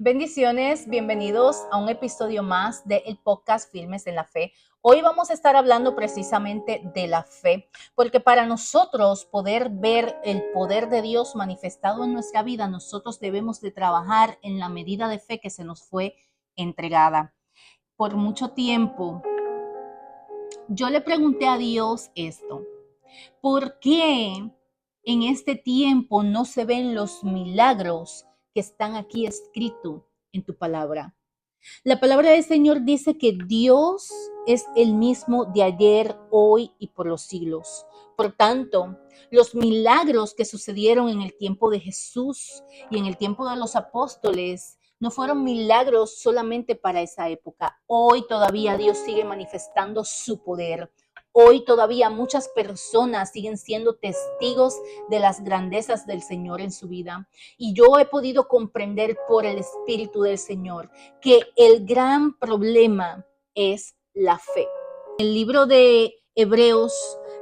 Bendiciones, bienvenidos a un episodio más del podcast Firmes en la Fe. Hoy vamos a estar hablando precisamente de la fe, porque para nosotros poder ver el poder de Dios manifestado en nuestra vida, nosotros debemos de trabajar en la medida de fe que se nos fue entregada. Por mucho tiempo, yo le pregunté a Dios esto: ¿por qué en este tiempo no se ven los milagros que están aquí escritos en tu palabra? La palabra del Señor dice que Dios es el mismo de ayer, hoy y por los siglos. Por tanto, los milagros que sucedieron en el tiempo de Jesús y en el tiempo de los apóstoles no fueron milagros solamente para esa época. Hoy todavía Dios sigue manifestando su poder. Hoy todavía muchas personas siguen siendo testigos de las grandezas del Señor en su vida. Y yo he podido comprender por el Espíritu del Señor que el gran problema es la fe. El libro de Hebreos,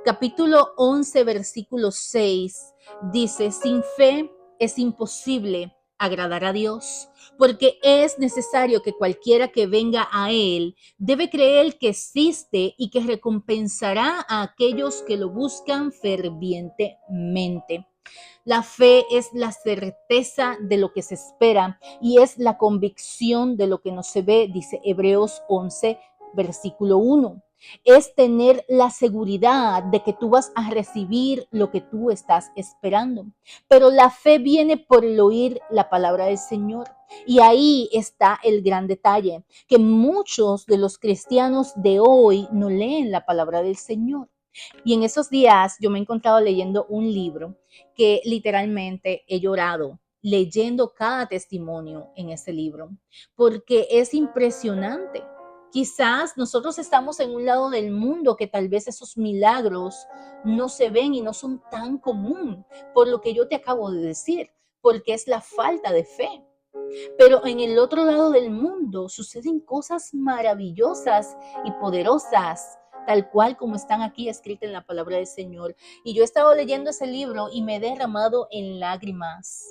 capítulo 11, versículo 6, dice: sin fe es imposible agradar a Dios, porque es necesario que cualquiera que venga a Él debe creer que existe y que recompensará a aquellos que lo buscan fervientemente. La fe es la certeza de lo que se espera y es la convicción de lo que no se ve, dice Hebreos 11, versículo 1. Es tener la seguridad de que tú vas a recibir lo que tú estás esperando. Pero la fe viene por el oír la palabra del Señor. Y ahí está el gran detalle, que muchos de los cristianos de hoy no leen la palabra del Señor. Y en esos días yo me he encontrado leyendo un libro que literalmente he llorado leyendo cada testimonio en ese libro, porque es impresionante. Quizás nosotros estamos en un lado del mundo que tal vez esos milagros no se ven y no son tan común, por lo que yo te acabo de decir, porque es la falta de fe. Pero en el otro lado del mundo suceden cosas maravillosas y poderosas, tal cual como están aquí escritas en la palabra del Señor. Y yo he estado leyendo ese libro y me he derramado en lágrimas,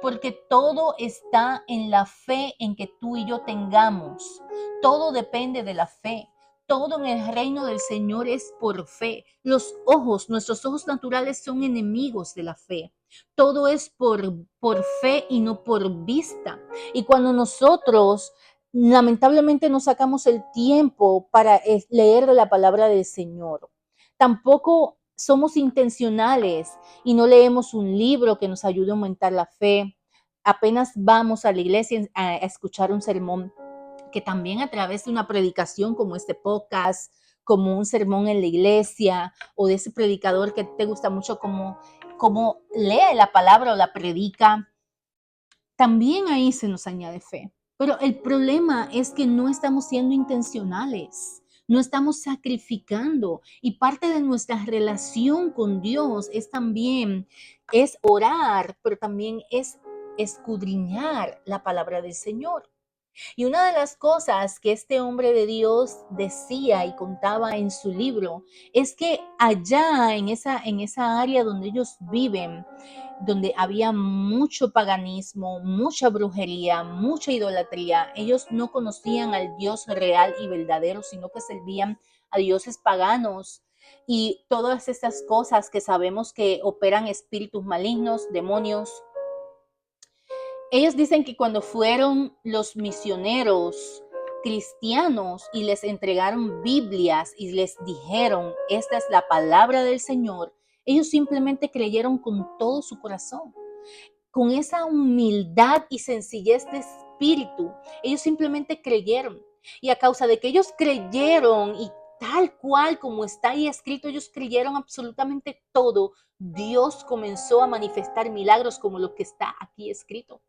porque todo está en la fe en que tú y yo tengamos. Todo depende de la fe. Todo en el reino del Señor es por fe. Nuestros ojos naturales son enemigos de la fe. Todo es por fe y no por vista. Y cuando nosotros lamentablemente no sacamos el tiempo para leer la palabra del Señor, tampoco somos intencionales y no leemos un libro que nos ayude a aumentar la fe, apenas vamos a la iglesia a escuchar un sermón, que también a través de una predicación como este podcast, como un sermón en la iglesia o de ese predicador que te gusta mucho como lee la palabra o la predica, también ahí se nos añade fe. Pero el problema es que no estamos siendo intencionales, no estamos sacrificando, y parte de nuestra relación con Dios es también, es orar, pero también es escudriñar la palabra del Señor. Y una de las cosas que este hombre de Dios decía y contaba en su libro es que allá en esa área donde ellos viven, donde había mucho paganismo, mucha brujería, mucha idolatría, ellos no conocían al Dios real y verdadero, sino que servían a dioses paganos y todas estas cosas que sabemos que operan espíritus malignos, demonios. Ellos dicen que cuando fueron los misioneros cristianos y les entregaron Biblias y les dijeron, esta es la palabra del Señor, ellos simplemente creyeron con todo su corazón, con esa humildad y sencillez de espíritu. Ellos simplemente creyeron. Y a causa de que ellos creyeron y tal cual como está ahí escrito, ellos creyeron absolutamente todo, Dios comenzó a manifestar milagros como lo que está aquí escrito.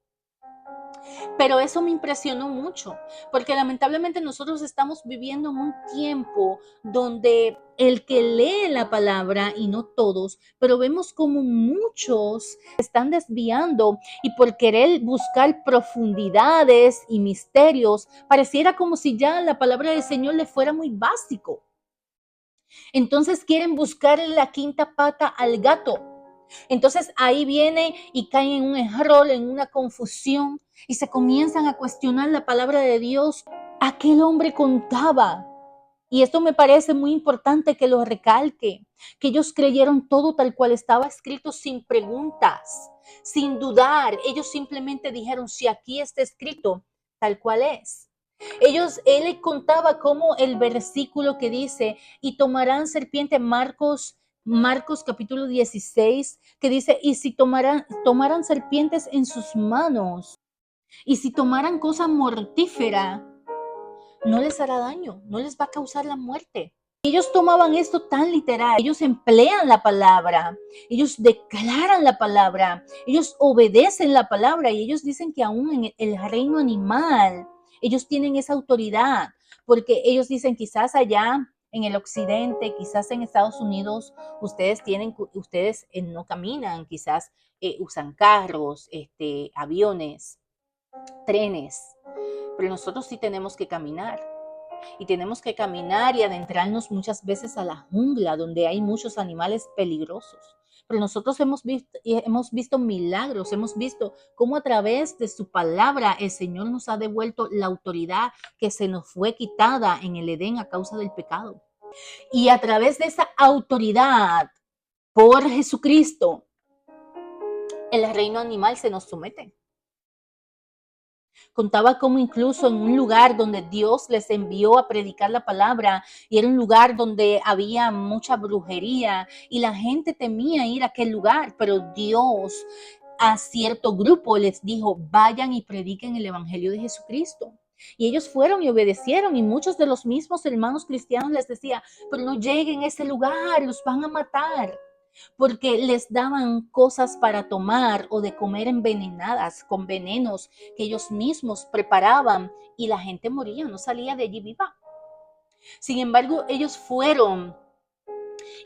Pero eso me impresionó mucho, porque lamentablemente nosotros estamos viviendo en un tiempo donde el que lee la palabra, y no todos, pero vemos como muchos están desviando y por querer buscar profundidades y misterios, pareciera como si ya la palabra del Señor le fuera muy básico. Entonces quieren buscar la quinta pata al gato. Entonces ahí viene y caen en un error, en una confusión y se comienzan a cuestionar la palabra de Dios. Aquel hombre contaba, y esto me parece muy importante que lo recalque, que ellos creyeron todo tal cual estaba escrito sin preguntas, sin dudar. Ellos simplemente dijeron, si aquí está escrito, tal cual es. Él contaba como el versículo que dice, y tomarán serpiente, Marcos capítulo 16, que dice, y si tomaran serpientes en sus manos, y si tomaran cosa mortífera, no les hará daño, no les va a causar la muerte. Ellos tomaban esto tan literal, ellos emplean la palabra, ellos declaran la palabra, ellos obedecen la palabra y ellos dicen que aún en el reino animal, ellos tienen esa autoridad, porque ellos dicen quizás allá en el occidente, quizás en Estados Unidos, ustedes no caminan, quizás usan carros, aviones, trenes, pero nosotros sí tenemos que caminar. Y tenemos que caminar y adentrarnos muchas veces a la jungla donde hay muchos animales peligrosos. Pero nosotros hemos visto milagros, hemos visto cómo a través de su palabra el Señor nos ha devuelto la autoridad que se nos fue quitada en el Edén a causa del pecado. Y a través de esa autoridad por Jesucristo, el reino animal se nos somete. Contaba como incluso en un lugar donde Dios les envió a predicar la palabra y era un lugar donde había mucha brujería y la gente temía ir a aquel lugar, pero Dios a cierto grupo les dijo, vayan y prediquen el evangelio de Jesucristo. Y ellos fueron y obedecieron y muchos de los mismos hermanos cristianos les decía, pero no lleguen a ese lugar, los van a matar, porque les daban cosas para tomar o de comer envenenadas con venenos que ellos mismos preparaban y la gente moría, no salía de allí viva. Sin embargo, ellos fueron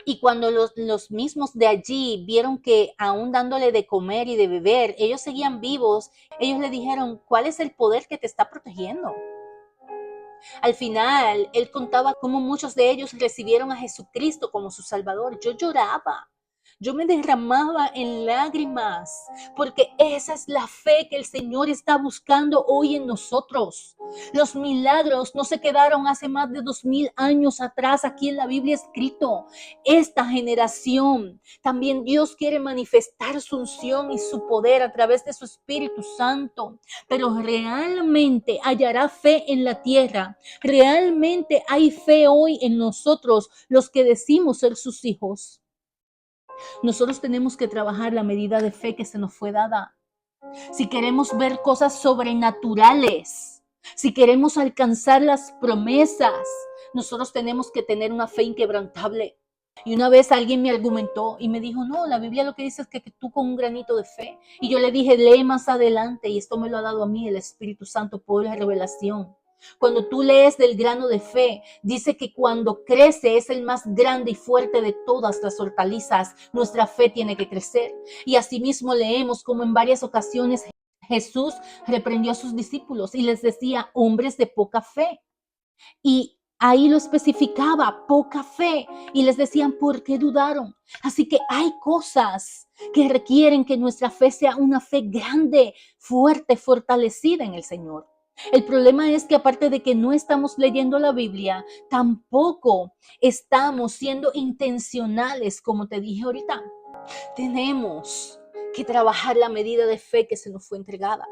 y cuando los mismos de allí vieron que aún dándole de comer y de beber, ellos seguían vivos, ellos le dijeron, ¿cuál es el poder que te está protegiendo? Al final, él contaba cómo muchos de ellos recibieron a Jesucristo como su Salvador. Yo lloraba. Yo me derramaba en lágrimas, porque esa es la fe que el Señor está buscando hoy en nosotros. Los milagros no se quedaron hace más de 2000 años atrás aquí en la Biblia escrito. Esta generación, también Dios quiere manifestar su unción y su poder a través de su Espíritu Santo, pero realmente hallará fe en la tierra. Realmente hay fe hoy en nosotros, los que decimos ser sus hijos. Nosotros tenemos que trabajar la medida de fe que se nos fue dada. Si queremos ver cosas sobrenaturales, si queremos alcanzar las promesas, nosotros tenemos que tener una fe inquebrantable. Y una vez alguien me argumentó y me dijo, no, la Biblia lo que dice es que tú con un granito de fe. Y yo le dije, lee más adelante, y esto me lo ha dado a mí el Espíritu Santo por la revelación. Cuando tú lees del grano de fe, dice que cuando crece es el más grande y fuerte de todas las hortalizas. Nuestra fe tiene que crecer. Y asimismo leemos como en varias ocasiones Jesús reprendió a sus discípulos y les decía, hombres de poca fe. Y ahí lo especificaba, poca fe. Y les decían, ¿por qué dudaron? Así que hay cosas que requieren que nuestra fe sea una fe grande, fuerte, fortalecida en el Señor. El problema es que aparte de que no estamos leyendo la Biblia, tampoco estamos siendo intencionales, como te dije ahorita. Tenemos que trabajar la medida de fe que se nos fue entregada.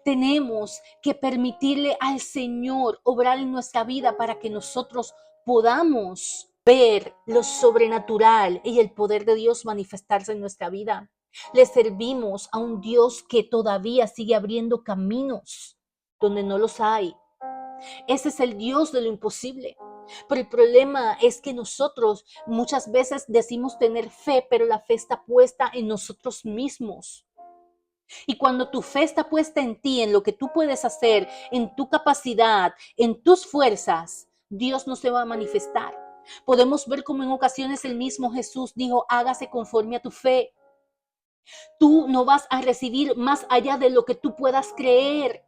Tenemos que permitirle al Señor obrar en nuestra vida para que nosotros podamos ver lo sobrenatural y el poder de Dios manifestarse en nuestra vida. Le servimos a un Dios que todavía sigue abriendo caminos donde no los hay. Ese es el Dios de lo imposible. Pero el problema es que nosotros muchas veces decimos tener fe, pero la fe está puesta en nosotros mismos. Y cuando tu fe está puesta en ti, en lo que tú puedes hacer, en tu capacidad, en tus fuerzas, Dios no se va a manifestar. Podemos ver como en ocasiones el mismo Jesús dijo, hágase conforme a tu fe. Tú no vas a recibir más allá de lo que tú puedas creer.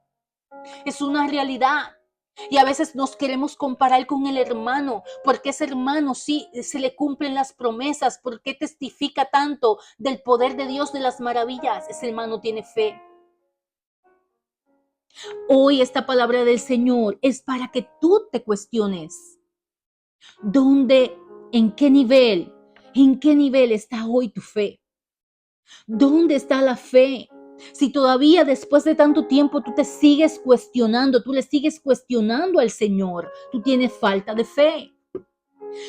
Es una realidad. Y a veces nos queremos comparar con el hermano, porque ese hermano sí se le cumplen las promesas, porque testifica tanto del poder de Dios, de las maravillas. Ese hermano tiene fe. Hoy esta palabra del Señor es para que tú te cuestiones dónde, en qué nivel está hoy tu fe. ¿Dónde está la fe? Si todavía después de tanto tiempo tú te sigues cuestionando, tú le sigues cuestionando al Señor, tú tienes falta de fe.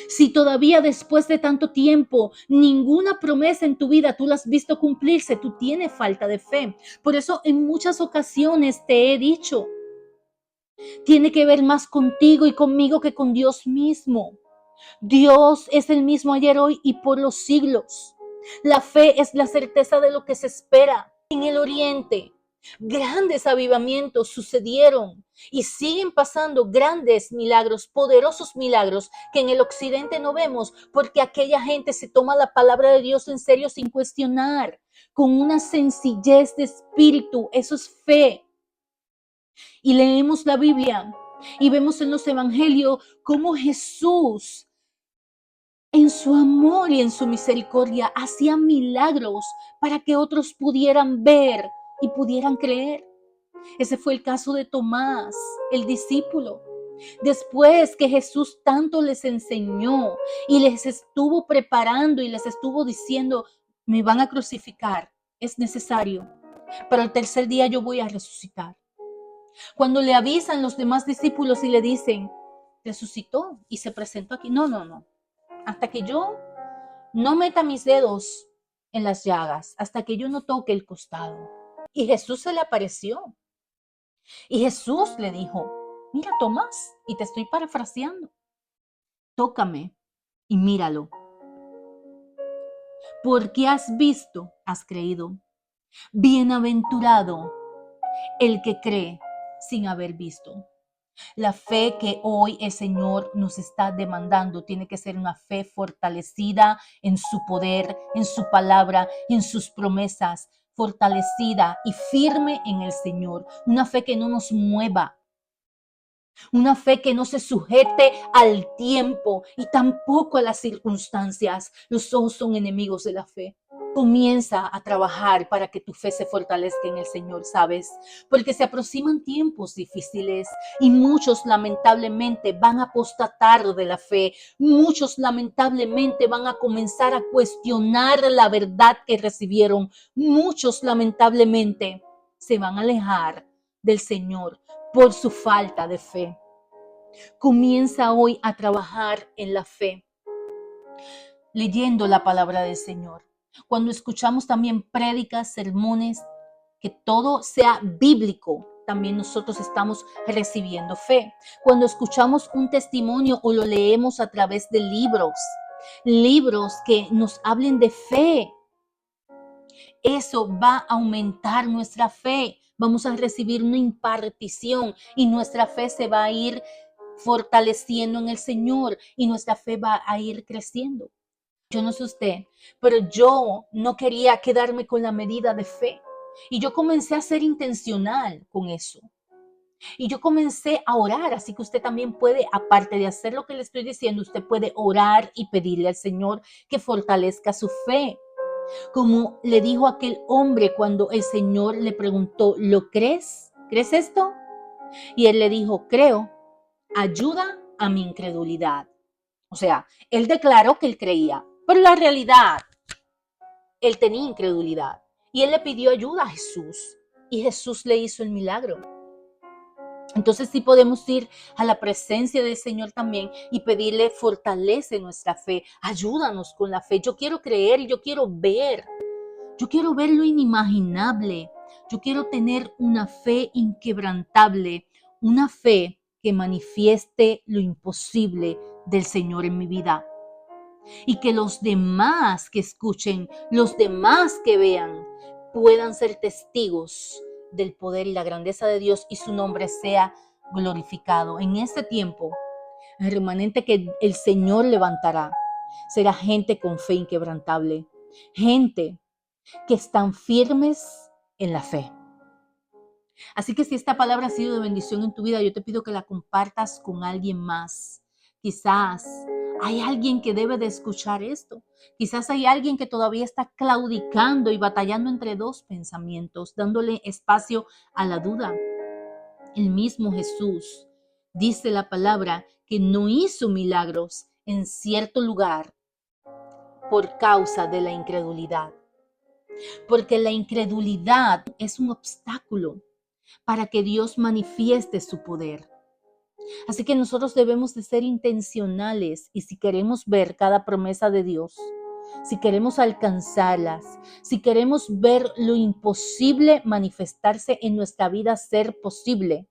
Si todavía después de tanto tiempo ninguna promesa en tu vida tú la has visto cumplirse, tú tienes falta de fe. Por eso en muchas ocasiones te he dicho, tiene que ver más contigo y conmigo que con Dios mismo. Dios es el mismo ayer, hoy y por los siglos. La fe es la certeza de lo que se espera. En el oriente, grandes avivamientos sucedieron y siguen pasando grandes milagros, poderosos milagros que en el occidente no vemos porque aquella gente se toma la palabra de Dios en serio sin cuestionar, con una sencillez de espíritu. Eso es fe. Y leemos la Biblia y vemos en los evangelios cómo Jesús, en su amor y en su misericordia, hacía milagros para que otros pudieran ver y pudieran creer. Ese fue el caso de Tomás, el discípulo. Después que Jesús tanto les enseñó y les estuvo preparando y les estuvo diciendo, me van a crucificar, es necesario, pero el tercer día yo voy a resucitar. Cuando le avisan los demás discípulos y le dicen, resucitó y se presentó aquí. No, no, no. Hasta que yo no meta mis dedos en las llagas, hasta que yo no toque el costado. Y Jesús se le apareció. Y Jesús le dijo, mira Tomás, y te estoy parafraseando, tócame y míralo. Porque has visto, has creído. Bienaventurado el que cree sin haber visto. La fe que hoy el Señor nos está demandando tiene que ser una fe fortalecida en su poder, en su palabra, en sus promesas, fortalecida y firme en el Señor. Una fe que no nos mueva, una fe que no se sujete al tiempo y tampoco a las circunstancias. Los ojos son enemigos de la fe. Comienza a trabajar para que tu fe se fortalezca en el Señor, ¿sabes? Porque se aproximan tiempos difíciles y muchos lamentablemente van a apostatar de la fe. Muchos lamentablemente van a comenzar a cuestionar la verdad que recibieron. Muchos lamentablemente se van a alejar del Señor por su falta de fe. Comienza hoy a trabajar en la fe, leyendo la palabra del Señor. Cuando escuchamos también prédicas, sermones, que todo sea bíblico, también nosotros estamos recibiendo fe. Cuando escuchamos un testimonio o lo leemos a través de libros que nos hablen de fe, eso va a aumentar nuestra fe. Vamos a recibir una impartición y nuestra fe se va a ir fortaleciendo en el Señor y nuestra fe va a ir creciendo. Yo no sé usted, pero yo no quería quedarme con la medida de fe. Y yo comencé a ser intencional con eso. Y yo comencé a orar, así que usted también puede, aparte de hacer lo que le estoy diciendo, usted puede orar y pedirle al Señor que fortalezca su fe. Como le dijo aquel hombre cuando el Señor le preguntó, ¿lo crees? ¿Crees esto? Y él le dijo, creo, ayuda a mi incredulidad. O sea, él declaró que él creía, pero la realidad, él tenía incredulidad. Y él le pidió ayuda a Jesús y Jesús le hizo el milagro. Entonces sí podemos ir a la presencia del Señor también y pedirle, fortalece nuestra fe, ayúdanos con la fe. Yo quiero creer y yo quiero ver lo inimaginable. Yo quiero tener una fe inquebrantable, una fe que manifieste lo imposible del Señor en mi vida. Y que los demás que escuchen, los demás que vean, puedan ser testigos del poder y la grandeza de Dios y su nombre sea glorificado. En este tiempo, el remanente que el Señor levantará será gente con fe inquebrantable, gente que están firmes en la fe. Así que si esta palabra ha sido de bendición en tu vida, yo te pido que la compartas con alguien más. Quizás hay alguien que debe de escuchar esto. Quizás hay alguien que todavía está claudicando y batallando entre dos pensamientos, dándole espacio a la duda. El mismo Jesús dice la palabra que no hizo milagros en cierto lugar por causa de la incredulidad. Porque la incredulidad es un obstáculo para que Dios manifieste su poder. Así que nosotros debemos de ser intencionales y si queremos ver cada promesa de Dios, si queremos alcanzarlas, si queremos ver lo imposible manifestarse en nuestra vida ser posible,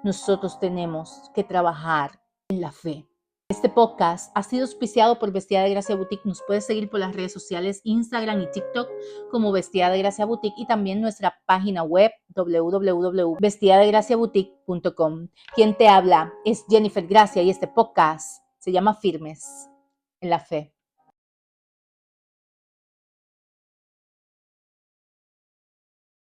nosotros tenemos que trabajar en la fe. Este podcast ha sido auspiciado por Vestida de Gracia Boutique. Nos puedes seguir por las redes sociales Instagram y TikTok como Vestida de Gracia Boutique y también nuestra página web www.vestidadegraciaboutique.com. Quien te habla es Jennifer Gracia y este podcast se llama Firmes en la Fe.